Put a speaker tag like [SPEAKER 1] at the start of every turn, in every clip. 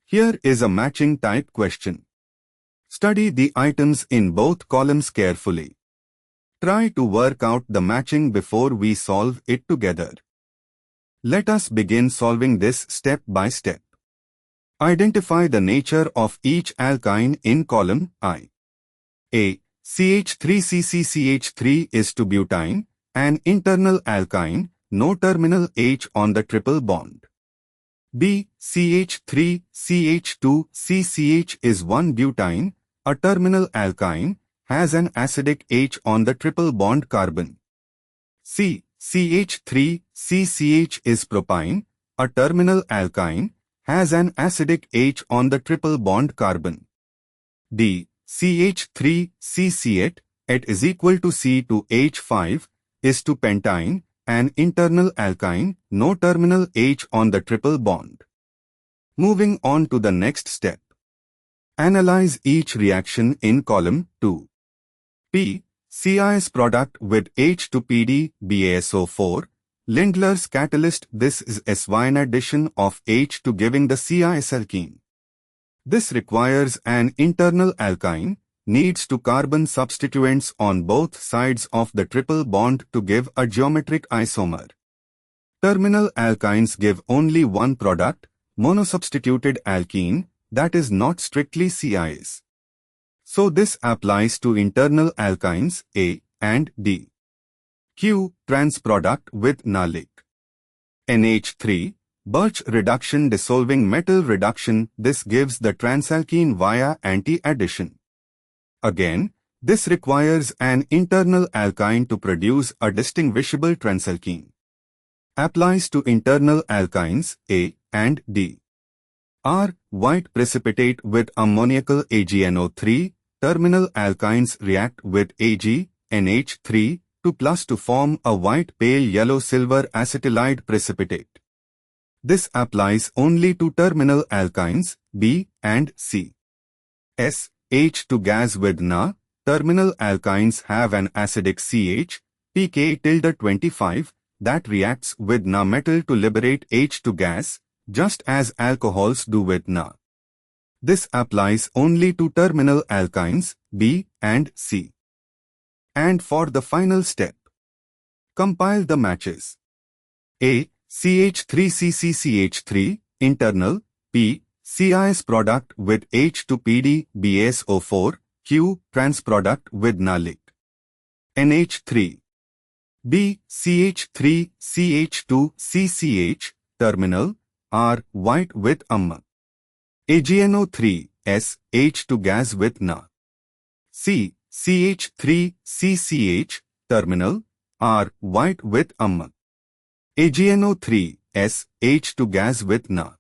[SPEAKER 1] Here is a matching type question. Study the items in both columns carefully. Try to work out the matching before we solve it together. Let us begin solving this step by step. Identify the nature of each alkyne in column I. A. CH3-C C-CH3 is to butane, an internal alkyne, no terminal H on the triple bond. B. CH3-CH2 C-CH is 1-butane, a terminal alkyne, has an acidic H on the triple bond carbon. C. CH3-C C-CH is propyne, a terminal alkyne, has an acidic H on the triple bond carbon. D. CH3-C C-CH is equal to C2H5 is to pentyne, an internal alkyne, no terminal H on the triple bond. Moving on to the next step. Analyze each reaction in column 2. P. CIS product with H2PD BaSO4. Lindlar's catalyst. This is S1 addition of H2 giving the CIS alkene. This requires an internal alkyne, needs two carbon substituents on both sides of the triple bond to give a geometric isomer. Terminal alkynes give only one product, monosubstituted alkene, that is not strictly CIS. So this applies to internal alkynes A and D. Q. Trans product with NaLiq. NH3. Birch reduction dissolving metal reduction. This gives the transalkene via anti-addition. Again, this requires an internal alkyne to produce a distinguishable transalkene. Applies to internal alkynes A and D. R. White precipitate with ammoniacal AgNO3. Terminal alkynes react with Ag, NH3, 2+ to form a white pale yellow silver acetylide precipitate. This applies only to terminal alkynes B and C. S. H2 gas with Na. Terminal alkynes have an acidic CH, pK-25, that reacts with Na metal to liberate H2 gas, just as alcohols do with Na. This applies only to terminal alkynes B and C. And for the final step, compile the matches. A. CH3-C C-CH3, internal, P. CIS product with H2PD BaSO4, Q. Trans product with NaLiq. NH3. B. CH3-CH2 C-CH, terminal, R. White with AgNO3, S. H2 gas with Na. C. CH3-C-CH, terminal, R. White with AgNO3, S. H2 gas with Na.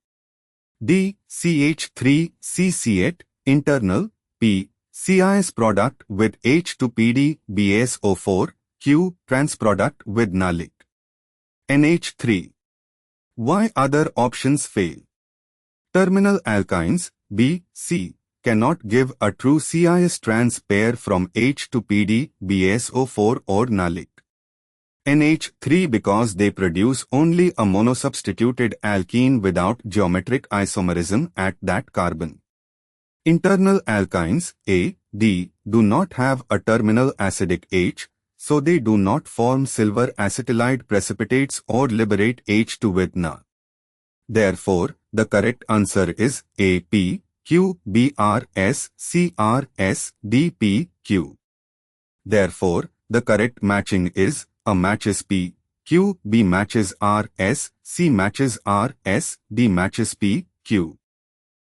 [SPEAKER 1] D. CH3-C-CH, internal, P. CIS product with H2PD BaSO4, Q. Trans product with NaLiq. NH3. Why other options fail? Terminal alkynes B, C cannot give a true CIS trans pair from H2PD BaSO4 or NaLiq. NH3 because they produce only a monosubstituted alkene without geometric isomerism at that carbon. Internal alkynes A, D do not have a terminal acidic H, so they do not form silver acetylide precipitates or liberate H2 with Na. Therefore, the correct answer is A, P, Q, B, R, S, C, R, S, D, P, Q. Therefore, the correct matching is A matches P, Q, B matches R, S, C matches R, S, D matches P, Q.